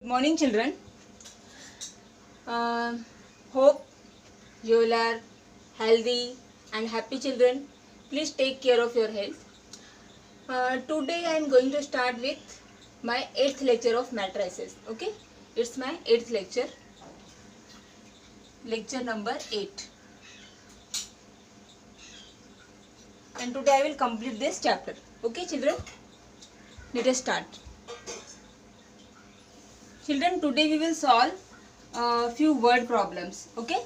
Morning, children. Hope you all are healthy and happy children. Please take care of your health. Today I am going to start with my 8th lecture of matrices. Okay, it's my 8th lecture, lecture number 8. And today I will complete this chapter. Okay, children, let us start. Children, today we will solve a few word problems. Okay,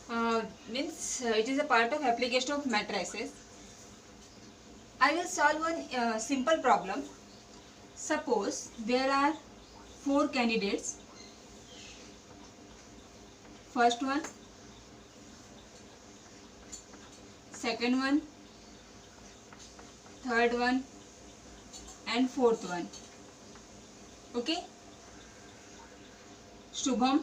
it is a part of application of matrices. I will solve one simple problem. Suppose there are 4 candidates. First one, second one, third one and fourth one. Okay, Shubham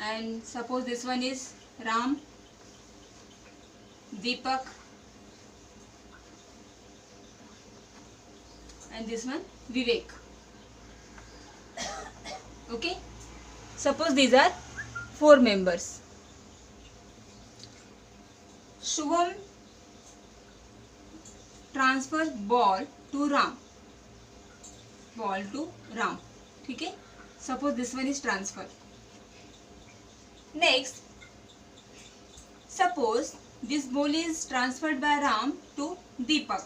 and suppose this one is Ram, Deepak and this one Vivek. Okay, suppose these are 4 members. Shubham transfers ball to Ram. ठीक है, suppose this one is transfer. Next, suppose this ball is transferred by Ram to Deepak,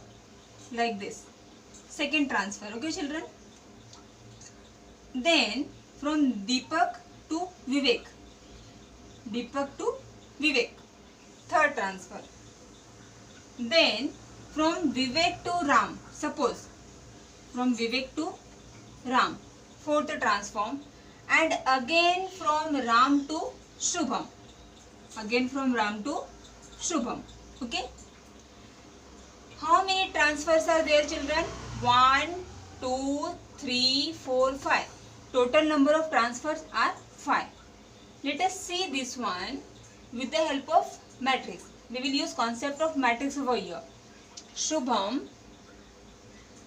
like this. Second transfer. Okay, children. Then from Deepak to Vivek. Third transfer. Then from Vivek to Ram. Suppose from Vivek to Ram. Fourth transform. And again from Ram to Shubham. Okay. How many transfers are there, children? 1, 2, 3, 4, 5. Total number of transfers are 5. Let us see this one with the help of matrix. We will use concept of matrix over here. Shubham,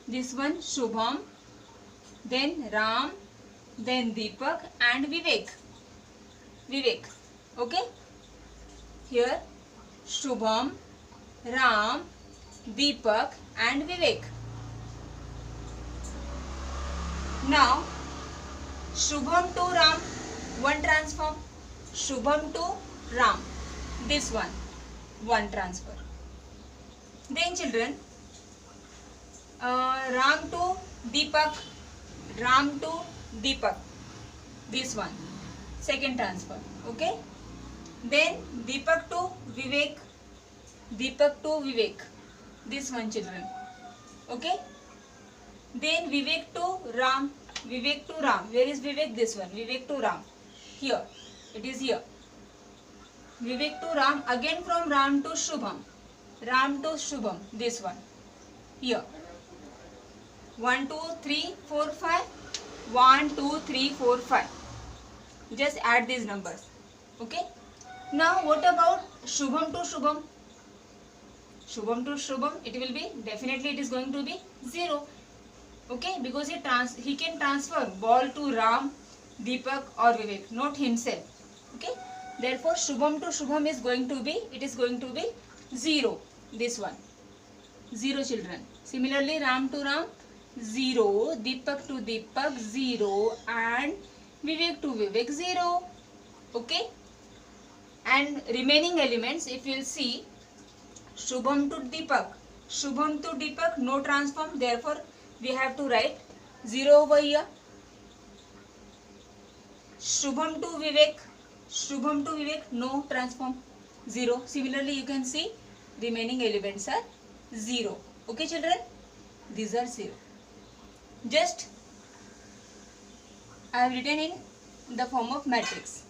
this one Shubham, then Ram, then Deepak and Vivek. Okay. Here Shubham, Ram, Deepak and Vivek. Now Shubham to Ram, one transform. Shubham to Ram, this one transfer. Then children, Ram to Deepak, this one, second transfer. Okay. Then Deepak to Vivek, this one, children. Okay. Then Vivek to Ram. Where is Vivek? This one. Vivek to Ram. Here. It is here. Vivek to Ram. Again from Ram to Shubham. This one. Here. 1, 2, 3, 4, 5. 1, 2, 3, 4, 5. Just add these numbers. Okay. Now what about Shubham to Shubham? It will be, definitely it is going to be 0. Okay, because he can transfer ball to Ram, Deepak or Vivek, not himself. Okay, therefore Shubham to Shubham is going to be 0. This one, 0, children. Similarly, Ram to Ram, 0. Deepak to Deepak, 0. And Vivek to Vivek, 0. Okay, and remaining elements, if you will see, Shubham to Deepak, no transform. Therefore, we have to write 0 over here. Shubham to Vivek, no transform, 0. Similarly, you can see remaining elements are 0. Okay, children, these are 0. Just I have written in the form of matrix.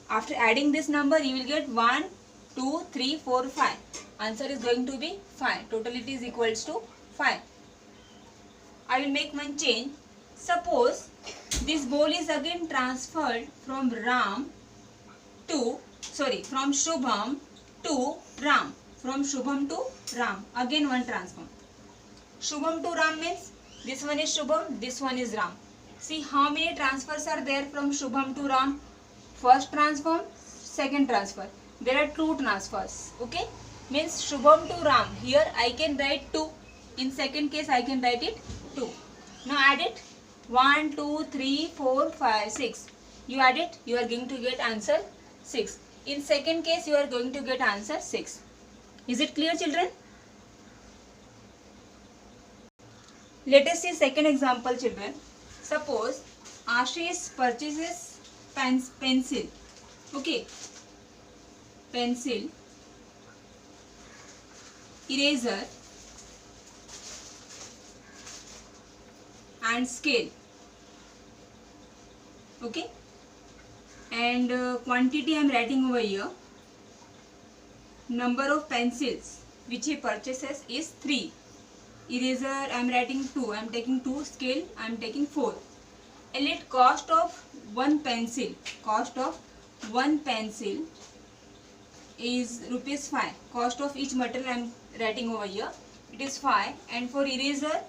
After adding this number, you will get 1, 2, 3, 4, 5. Answer is going to be 5. Totality is equals to 5. I will make one change. Suppose this ball is again transferred from Shubham to Ram. Again one transform. Shubham to Ram means this one is Shubham, this one is Ram. See how many transfers are there from Shubham to Ram. First transform, second transfer. There are two transfers. Okay, means Shubham to Ram. Here I can write 2. In second case I can write it 2. Now add it. 1, 2, 3, 4, 5, 6. You add it, you are going to get answer 6. In second case you are going to get answer 6. Is it clear, children? Let us see second example, children. Suppose Ashish purchases pencil. Okay. Pencil, eraser and scale. Okay. And quantity I am writing over here. Number of pencils which he purchases is 3. Eraser I am writing 2. I am taking 2. Scale I am taking 4. And let cost of one pencil. Cost of one pencil is rupees 5. Cost of each material I am writing over here. It is 5. And for eraser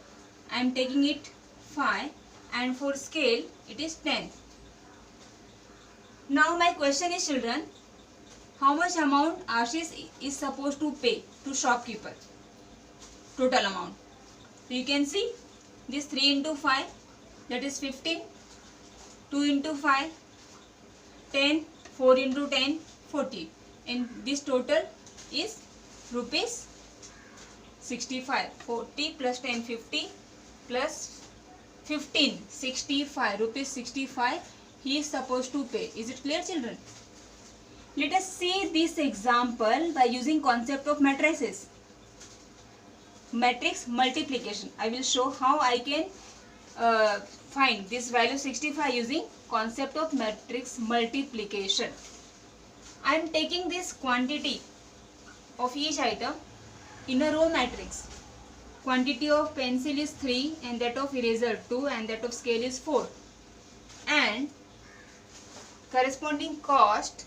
I am taking it 5. And for scale it is 10. Now my question is, children, how much amount Ashish is supposed to pay to shopkeeper? Total amount. So you can see this 3 into 5, that is 15. 2 into 5, 10. 4 into 10, 40. And this total is rupees 65. 40 plus 10, 50 plus 15, 65. Rupees 65 he is supposed to pay. Is it clear, children? Let us see this example by using concept of matrices. Matrix multiplication. I will show how I can find this value 65 using concept of matrix multiplication. I am taking this quantity of each item in a row matrix. Quantity of pencil is 3 and that of eraser 2 and that of scale is 4. And corresponding cost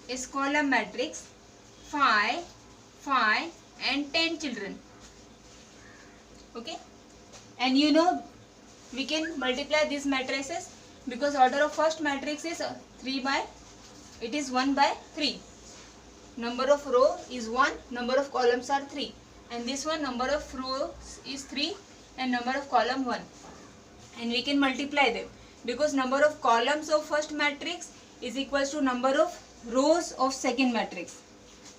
is column matrix 5, 5 and 10, children. Okay. And you know we can multiply these matrices because order of first matrix is 1 by 3. Number of row is 1, number of columns are 3. And this one, number of rows is 3 and number of column 1. And we can multiply them because number of columns of first matrix is equals to number of rows of second matrix.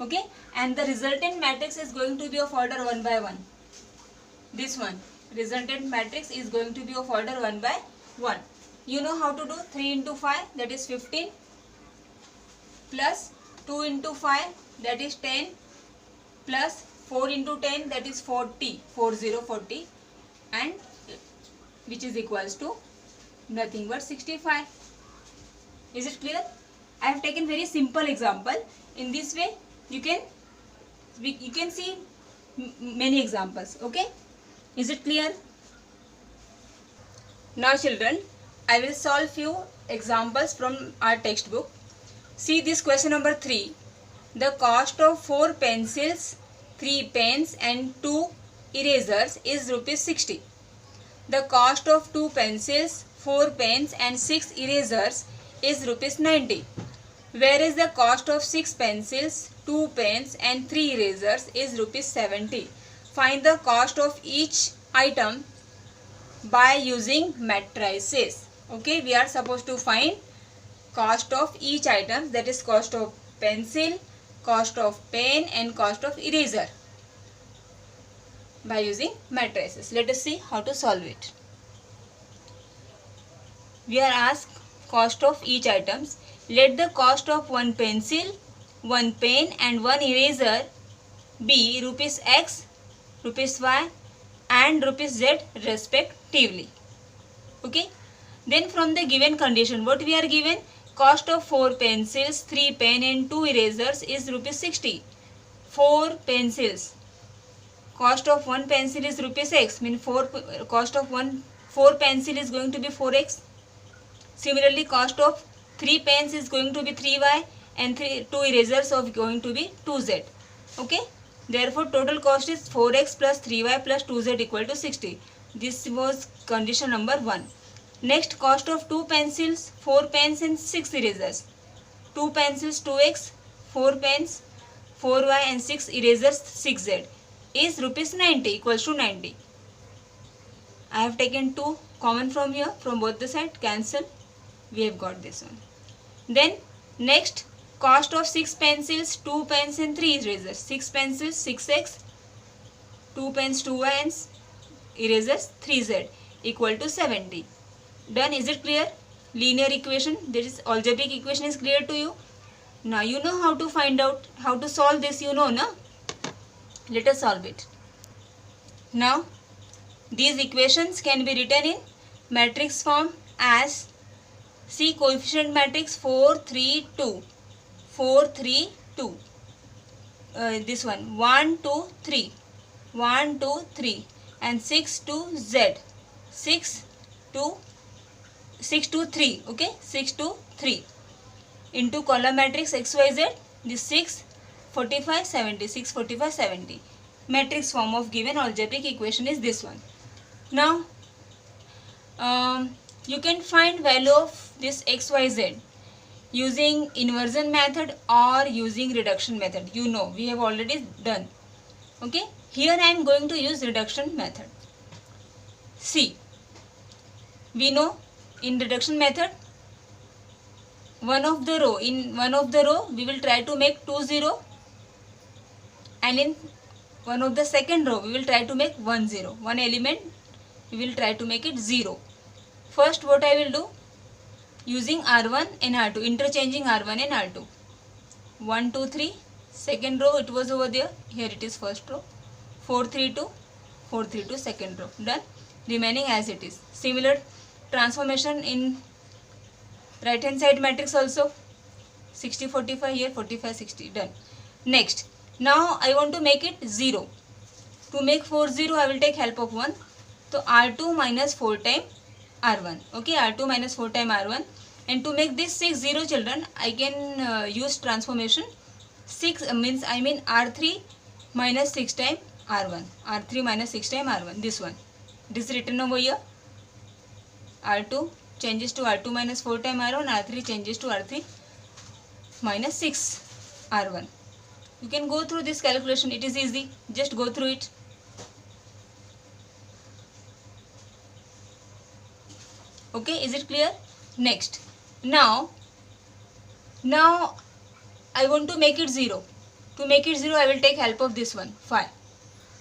Okay. And the resultant matrix is going to be of order 1 by 1. This one, resultant matrix is going to be of order 1 by 1. You know how to do 3 into 5, that is 15, plus 2 into 5, that is 10, plus 4 into 10, that is 40, 40, and which is equals to nothing but 65. Is it clear? I have taken very simple example. In this way you can see many examples. Okay. Is it clear? Now children, I will solve few examples from our textbook. See this question number 3. The cost of 4 pencils, 3 pens and 2 erasers is rupees 60. The cost of 2 pencils, 4 pens and 6 erasers is rupees 90. Whereas the cost of 6 pencils, 2 pens and 3 erasers is rupees 70. Find the cost of each item by using matrices. Okay, we are supposed to find cost of each item, that is cost of pencil, cost of pen and cost of eraser by using matrices. Let us see how to solve it. We are asked cost of each items. Let the cost of one pencil, one pen and one eraser be rupees X, rupees Y and rupees Z respectively. Okay. Then from the given condition, what we are given? Cost of 4 pencils, 3 pen and 2 erasers is rupees 60. 4 pencils. Cost of 1 pencil is rupees X. Mean cost of 4 pencil is going to be 4X. Similarly, cost of 3 pens is going to be 3Y and 2 erasers are going to be 2Z. Okay. Therefore, total cost is 4x plus 3y plus 2z equal to 60. This was condition number 1. Next, cost of 2 pencils, 4 pens and 6 erasers. 2 pencils 2x, 4 pens 4y and 6 erasers 6z is rupees 90 equals to 90. I have taken 2 common from here, from both the side, cancel. We have got this one. Then next, cost of 6 pencils, 2 pens and 3 erasers. 6 pencils 6x, 2 pens 2y and erasers 3z equal to 70. Done. Is it clear? Linear equation, this algebraic equation is clear to you. Now you know how to find out, how to solve this, you know, na? Let us solve it. Now these equations can be written in matrix form as, see, coefficient matrix 4 3 2, 4 3 2, this one 1 2 3, 1 2 3 and 6 2 z, 6 2 3, okay, 6 2 3 into column matrix xyz, this 6 45 70, 6 45 70. Matrix form of given algebraic equation is this one. Now you can find value of this xyz using inversion method or using reduction method. You know, we have already done. Okay, here I am going to use reduction method. See, we know in reduction method, in one of the row we will try to make 2 0, and in one of the second row we will try to make 1 0. One element we will try to make it 0. First, what I will do, using R1 and R2, interchanging R1 and R2. 1 2 3, second row it was over there, here it is first row. 4 3 2, 4 3 2, second row. Done. Remaining as it is. Similar transformation in right hand side matrix also. 60 45, here 45 60. Done. Next, now I want to make it 0. To make 4 0 I will take help of 1. So R2 minus 4 time R1. Okay, R2 minus 4 time R1. And to make this 6 0, children, I can use transformation. 6 means R3 minus 6 time R1. R3 minus 6 time R1. This one. It is written over here. R2 changes to R2 minus 4 time R1. R3 changes to R3 minus 6 R1. You can go through this calculation. It is easy. Just go through it. Okay, is it clear? Next, now I want to make it 0. To make it 0, I will take help of this one, 5.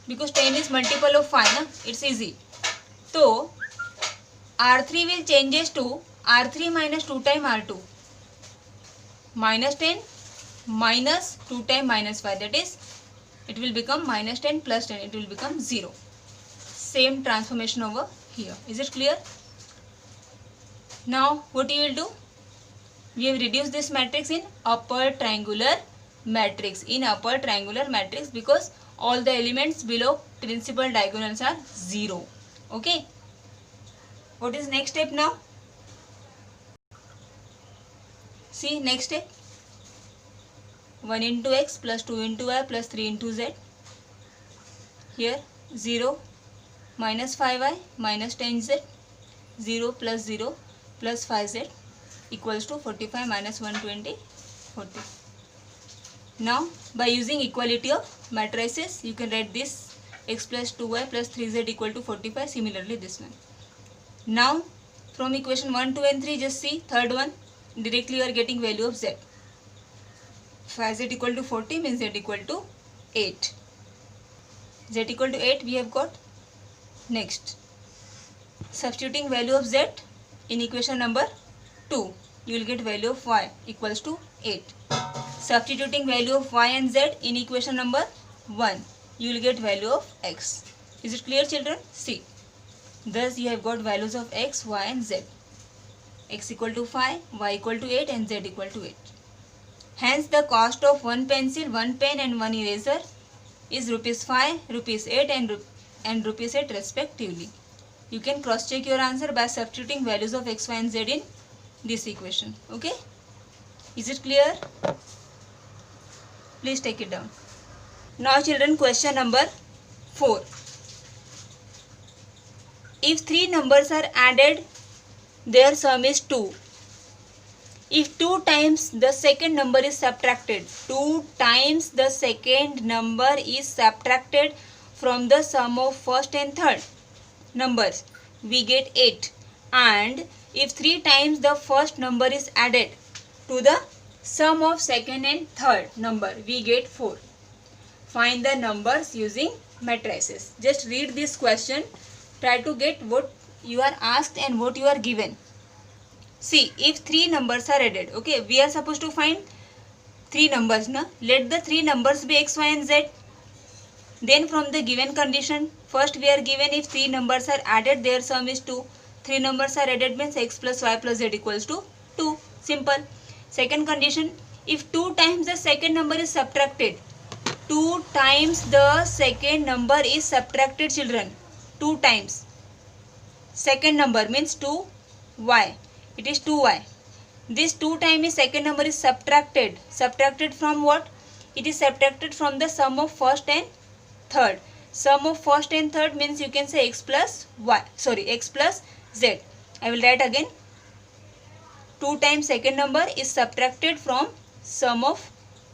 Because 10 is multiple of 5, na? It's easy. So, R3 will changes to R3 minus 2 time R2. Minus 10 minus 2 time minus 5. That is, it will become minus 10 plus 10. It will become 0. Same transformation over here. Is it clear? Now, what you will do? We have reduced this matrix in upper triangular matrix. In upper triangular matrix, because all the elements below principal diagonals are 0. Okay. What is next step now? See, next step. 1 into x plus 2 into y plus 3 into z. Here 0 minus 5y minus 10z. 0 plus 0 plus 5z equals to 45 minus 120, 40. Now, by using equality of matrices, you can write this x plus 2y plus 3z equal to 45. Similarly, this one. Now, from equation 1, 2 and 3, just see third one. Directly you are getting value of z. 5z equal to 40 means z equal to 8. Z equal to 8 we have got. Next, substituting value of z in equation number 2, you will get value of y equals to 8. Substituting value of y and z in equation number 1, you will get value of x. Is it clear, children? See. Thus, you have got values of x, y and z. X equal to 5, y equal to 8 and z equal to 8. Hence, the cost of one pencil, one pen and one eraser is rupees 5, rupees 8 and rupees 8 respectively. You can cross check your answer by substituting values of x, y and z in this equation. Okay? Is it clear? Please take it down. Now children, question number 4. If 3 numbers are added, their sum is 2. If 2 times the second number is subtracted, 2 times the second number is subtracted from the sum of first and third numbers, we get 8. And if 3 times the first number is added to the sum of second and third number, we get 4. Find the numbers using matrices. Just read this question. Try to get what you are asked and what you are given. See, if 3 numbers are added, okay, we are supposed to find 3 numbers, na? Let the 3 numbers be x, y and z. Then from the given condition, first we are given if 3 numbers are added, their sum is 2. 3 numbers are added means x plus y plus z equals to 2. Simple. Second condition, if 2 times the second number is subtracted, 2 times the second number is subtracted, children. 2 times. Second number means 2y. It is 2y. This 2 times second number is subtracted. Subtracted from what? It is subtracted from the sum of first and third. Sum of first and third means you can say x plus y. Sorry, x plus z. I will write again. 2 times second number is subtracted from sum of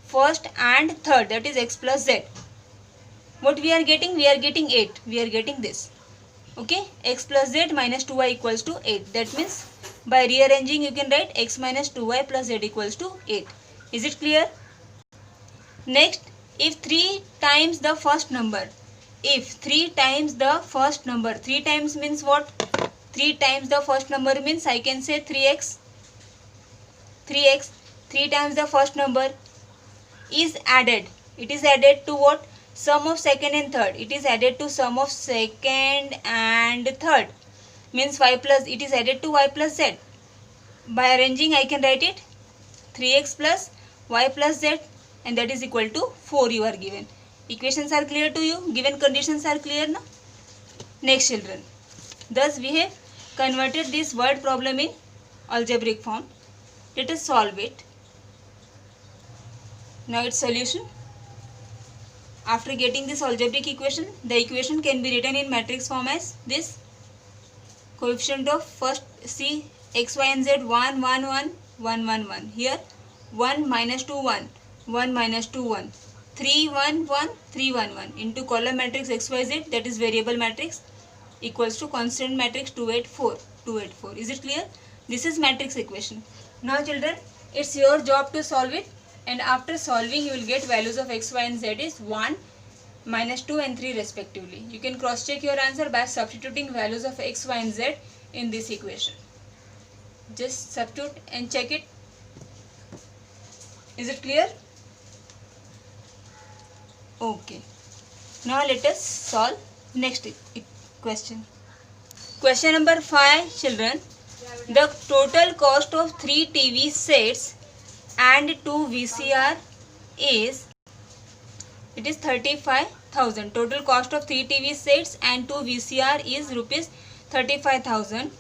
first and third, that is x plus z. What we are getting? We are getting 8. We are getting this. Okay, x plus z minus 2y equals to 8. That means by rearranging you can write x minus 2y plus z equals to 8. Is it clear? Next, if 3 times the first number, if 3 times the first number, 3 times means what? 3 times the first number means I can say 3x. 3x, 3 times the first number is added. It is added to what? Sum of second and third. It is added to sum of second and third. Means y plus, it is added to y plus z. By arranging I can write it 3x plus y plus z, and that is equal to 4 you are given. Equations are clear to you? Given conditions are clear now? Next children. Thus we have converted this word problem in algebraic form. Let us solve it. Now its solution. After getting this algebraic equation, the equation can be written in matrix form as this. Coefficient of first see x, y and z 1, 1, 1, 1, 1, 1. Here 1 minus 2, 1, 1 minus 2, 1, 3, 1, 1, 3, 1, 1 into column matrix x, y, z, that is variable matrix, equals to constant matrix 2, 8, 4, 2, 8, 4. Is it clear? This is matrix equation. Now children, it's your job to solve it, and after solving you will get values of x, y and z is 1, minus 2 and 3 respectively. You can cross check your answer by substituting values of x, y and z in this equation. Just substitute and check it. Is it clear? Okay. Now let us solve next question. Question number 5 children. The total cost of 3 TV sets and 2 VCR is, it is 35,000. Total cost of 3 TV sets and 2 VCR is rupees 35,000.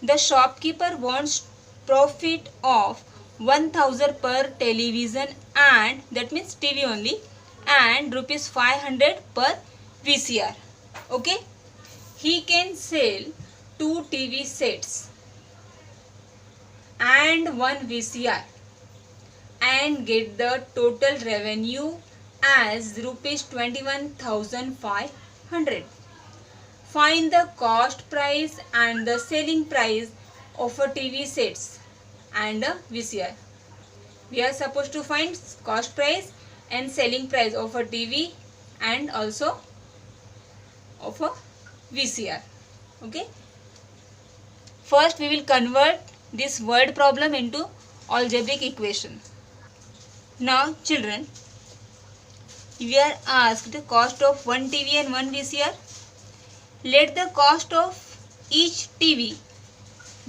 The shopkeeper wants profit of 1,000 per television, and that means TV only, and rupees 500 per VCR. Okay, he can sell 2 TV sets and 1 VCR and get the total revenue as rupees 21,500. Find the cost price and the selling price of a TV sets and a VCR. We are supposed to find cost price and selling price of a TV and also of a VCR. Okay. First we will convert this word problem into algebraic equation. Now children, we are asked the cost of one TV and one VCR. Let the cost of each TV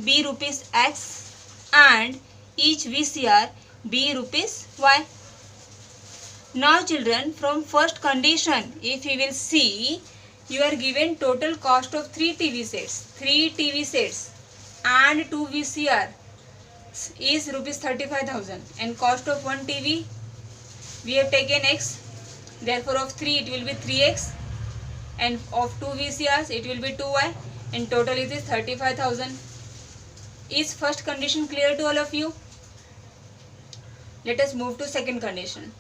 be rupees X and each VCR be rupees Y. Now children, from first condition, if you will see, you are given total cost of 3 TV sets and 2 VCR is rupees 35,000, and cost of one TV we have taken X Therefore of 3 it will be 3x, and of 2 VCRs it will be 2y. In total it is 35,000. Is first condition clear to all of you? Let us move to second condition.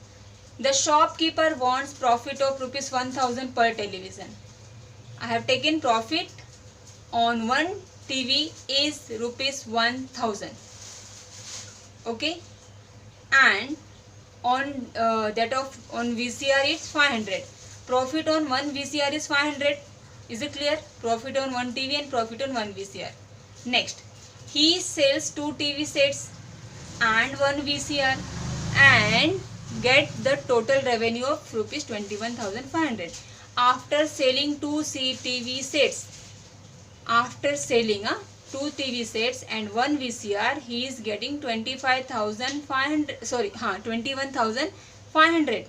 The shopkeeper wants profit of rupees 1,000 per television. I have taken profit on one TV is rupees 1,000. Okay, and on on VCR it's 500. Profit on one VCR is 500. Is it clear? Profit on one TV and profit on one VCR. Next, he sells 2 TV sets and one VCR and get the total revenue of rupees 21,500. After selling 2 TV sets, after selling 2 TV sets and one VCR, he is getting 21,500.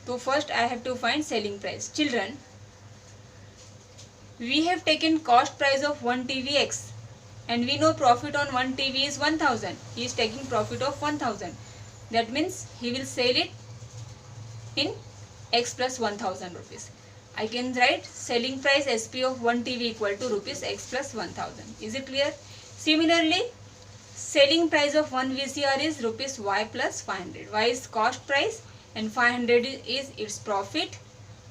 So first I have to find selling price. Children, we have taken cost price of one TV X, and we know profit on one TV is 1,000. He is taking profit of 1,000. That means he will sell it in X plus 1,000 rupees. I can write selling price SP of one TV equal to rupees X plus 1,000. Is it clear? Similarly, selling price of one VCR is rupees Y plus 500. Y is cost price and 500 is its profit.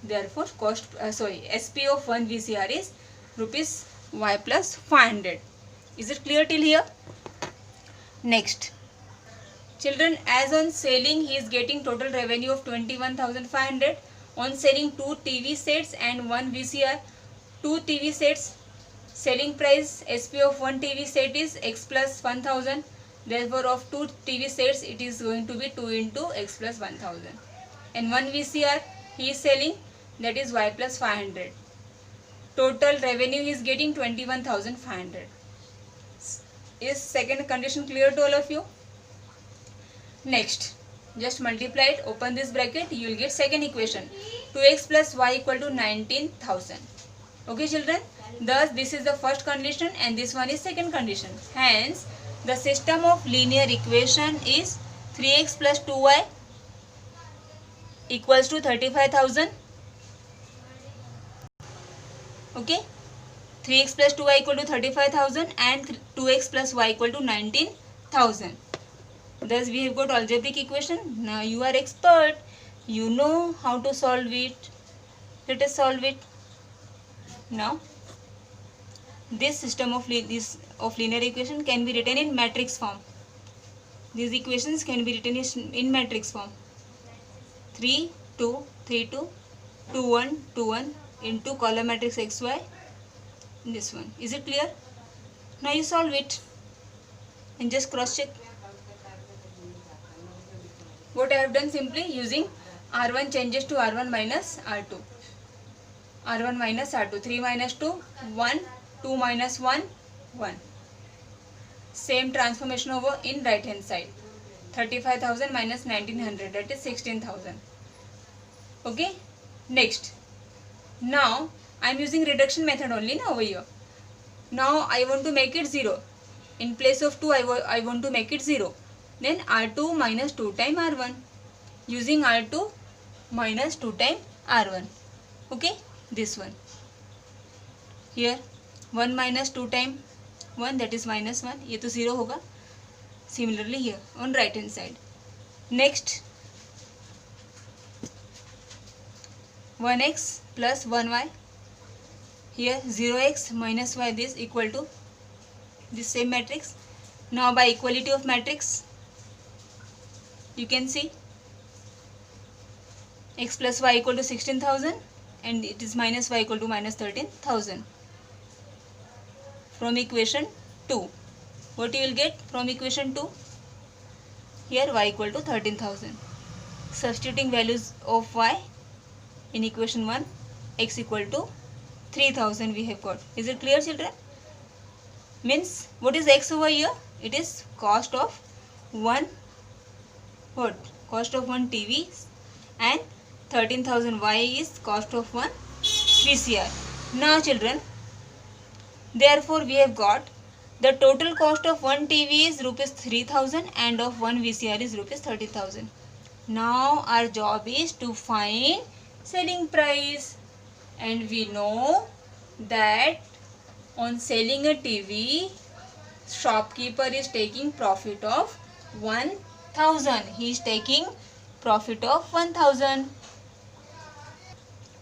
Therefore, SP of one VCR is rupees Y plus 500. Is it clear till here? Next, children, as on selling he is getting total revenue of 21,500. On selling 2 TV sets and one VCR, 2 TV sets, selling price SP of one TV set is X plus 1,000. Therefore, of 2 TV sets it is going to be 2 into X plus 1,000. And one VCR he is selling, that is Y plus 500. Total revenue he is getting 21,500. Is second condition clear to all of you? Next, just multiply it, open this bracket, you will get second equation. 2x plus y equal to 19,000. Okay children, thus this is the first condition and this one is second condition. Hence, the system of linear equation is 3x plus 2y equals to 35,000. Okay, 3x plus 2y equal to 35,000 and 2x plus y equal to 19,000. Thus we have got algebraic equation. Now you are expert. You know how to solve it. Let us solve it. Now this system of linear equation can be written in matrix form. These equations can be written in matrix form. 3, 2, 3, 2, 2, 1, 2, 1 into column matrix xy. This one. Is it clear? Now you solve it and just cross check. What I have done, simply using R1 changes to R1 minus R2. R1 minus R2. 3 minus 2, 1. 2 minus 1, 1. Same transformation over in right hand side. 35,000 minus 1900, that is 16,000. Okay. Next. Now I am using reduction method only now over here. Now I want to make it 0. In place of 2 I want to make it 0. Then R2 minus 2 times R1. Using R2 minus 2 times R1. Okay, this one. Here 1 minus 2 times 1, that is minus 1. ये तो 0 होगा. Similarly here on right hand side. Next, 1x plus 1y. Here 0x minus y, this equal to this same matrix. Now by equality of matrix, you can see x plus y equal to 16,000 and it is minus y equal to minus 13,000. From equation 2, what you will get from equation 2? Here y equal to 13,000. Substituting values of y in equation 1, x equal to 3,000 we have got. Is it clear children? Means what is x over here? It is cost of one cost of one TV and 13,000 y is cost of one VCR. Now children, therefore we have got the total cost of one TV is rupees 3,000 and of one VCR is rupees 30,000. Now our job is to find selling price, and we know that on selling a TV, shopkeeper is taking profit of 1000. He is taking profit of 1000.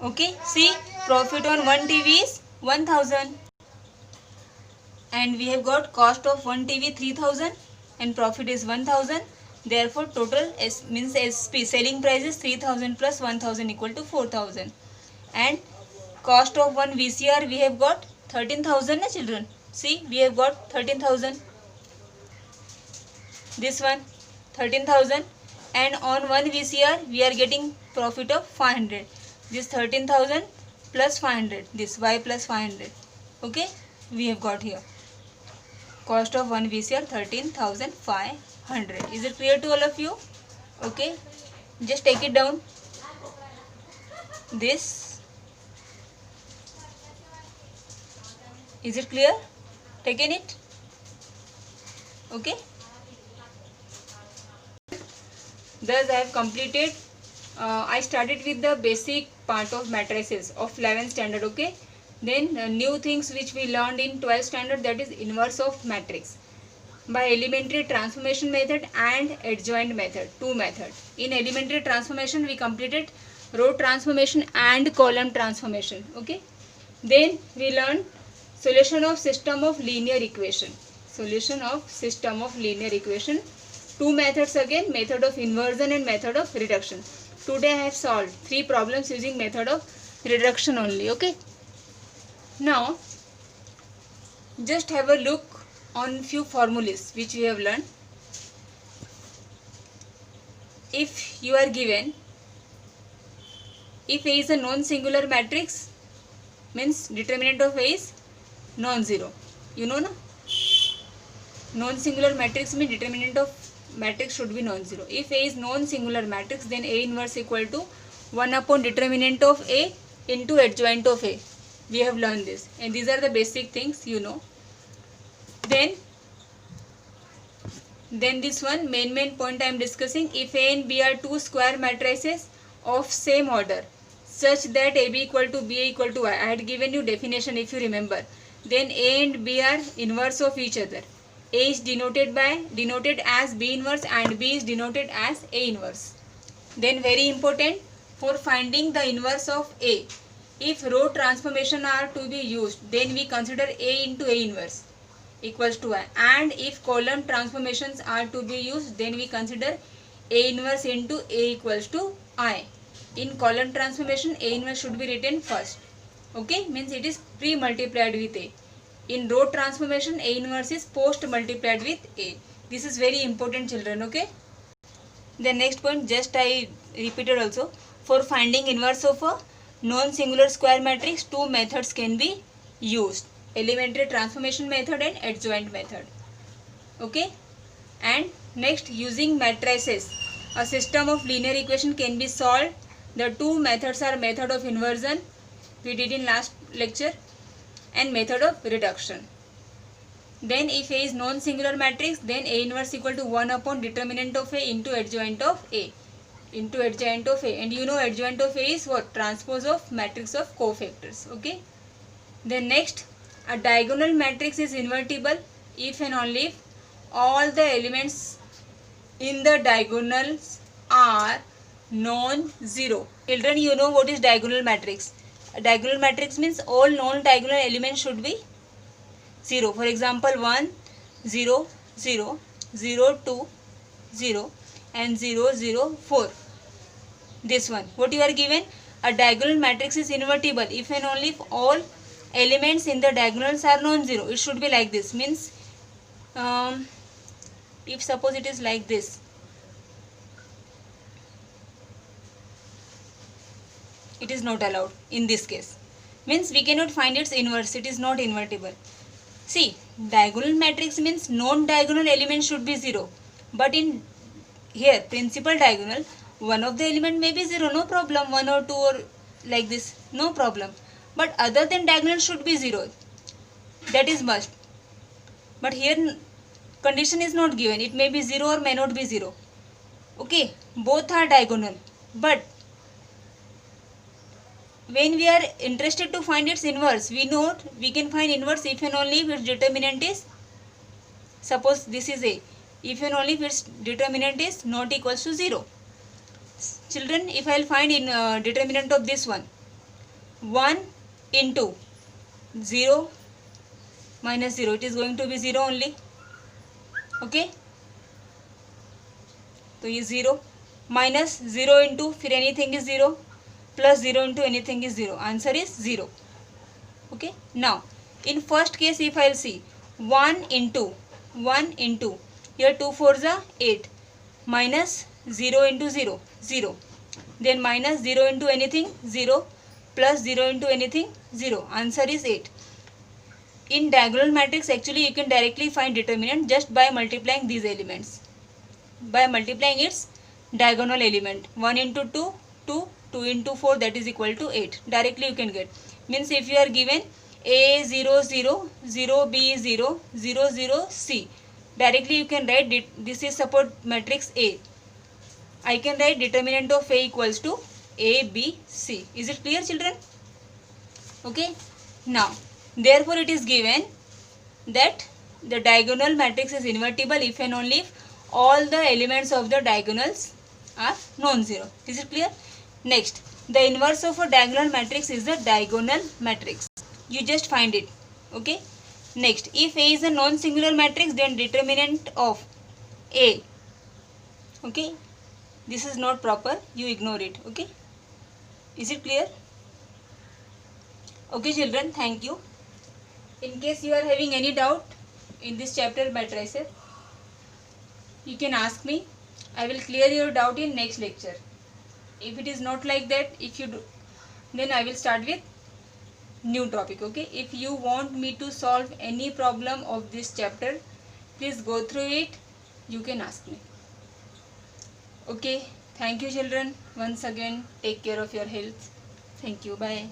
Okay, see, profit on one TV is 1000, and we have got cost of one TV 3000 and profit is 1000. Therefore total means SP selling price is 3000 plus 1000 equal to 4000, and cost of one VCR we have got 13,000 na children. See, we have got 13,000. This one 13,000, and on one VCR we are getting profit of 500. This 13,000 plus 500, this Y plus 500. Okay, we have got here cost of one VCR 13,500. Is it clear to all of you? Okay, just take it down. This, is it clear? Taken it? Okay. Thus I have completed. I started with the basic part of matrices of 11th standard. Okay. Then new things which we learned in 12th standard, that is inverse of matrix by elementary transformation method and adjoint method, two methods. In elementary transformation we completed row transformation and column transformation. Okay. Then we learned solution of system of linear equation. Solution of system of linear equation. Two methods again, method of inversion and method of reduction. Today I have solved 3 problems using method of reduction only. Okay. Now just have a look on few formulas which we have learned. If you are given, if A is a non-singular matrix, means determinant of A is non-zero. You know na? Non-singular matrix means determinant of matrix should be non-zero. If A is non-singular matrix, then A inverse equal to 1 upon determinant of A into adjoint of A. We have learned this, and these are the basic things you know. Then this one main point I am discussing. If A and B are two square matrices of same order such that AB equal to BA equal to I had given you definition if you remember. Then A and B are inverse of each other. A is denoted as B inverse and B is denoted as A inverse. Then very important, for finding the inverse of A, if row transformation are to be used, then we consider A into A inverse equals to I, and if column transformations are to be used, then we consider A inverse into A equals to I. In column transformation, A inverse should be written first. Okay, means it is pre-multiplied with A. In row transformation, A inverse is post multiplied with A. This is very important, children. Okay. The next point, just I repeated also. For finding inverse of a non-singular square matrix, two methods can be used: elementary transformation method and adjoint method. Okay. And next, using matrices, a system of linear equation can be solved. The two methods are method of inversion, we did in last lecture, and method of reduction. Then if A is non-singular matrix, then A inverse equal to 1 upon determinant of A into adjoint of A. Into adjoint of A. And you know adjoint of A is what? Transpose of matrix of cofactors. Okay. Then next, a diagonal matrix is invertible if and only if all the elements in the diagonals are non-zero. Children, you know what is diagonal matrix. A diagonal matrix means all non-diagonal elements should be 0. For example, 1, 0, 0, 0, 2, 0 and 0, 0, 4. This one. What you are given? A diagonal matrix is invertible if and only if all elements in the diagonals are non-zero. It should be like this. Means, if suppose it is like this, it is not allowed in this case. Means we cannot find its inverse. It is not invertible. See, diagonal matrix means non-diagonal element should be 0. But in here, principal diagonal, one of the element may be 0. No problem. 1 or 2 or like this. No problem. But other than diagonal should be 0. That is must. But here condition is not given. It may be 0 or may not be 0. Okay, both are diagonal, but when we are interested to find its inverse, we can find inverse if and only if its determinant is, suppose this is A, if and only if its determinant is not equals to 0. Children, if I will find in determinant of this one, 1 into 0 minus 0, it is going to be 0 only. Okay, so ये 0 minus 0 into फिर anything is 0 plus 0 into anything is 0, answer is 0. Okay, now in first case if I will see 1 into here 2 4s are 8 minus 0 into 0 0, then minus 0 into anything 0 plus 0 into anything 0, answer is 8. In diagonal matrix actually you can directly find determinant just by multiplying these elements, by multiplying its diagonal element. 1 into 2 2, 2 into 4 that is equal to 8, directly you can get. Means if you are given A 0 0 0 B 0 0 0 C, directly you can write this is support matrix A, I can write determinant of A equals to A B C. Is it clear children? Okay, now therefore it is given that the diagonal matrix is invertible if and only if all the elements of the diagonals are non-zero. Is it clear? Next, the inverse of a diagonal matrix is the diagonal matrix. You just find it. Okay. Next, if A is a non-singular matrix, then determinant of A. Okay. This is not proper. You ignore it. Okay. Is it clear? Okay children, thank you. In case you are having any doubt in this chapter matrices, you can ask me. I will clear your doubt in next lecture. If it is not like that, if you do, then I will start with new topic. Okay, if you want me to solve any problem of this chapter, please go through it, you can ask me. Okay, thank you children. Once again, take care of your health. Thank you. Bye.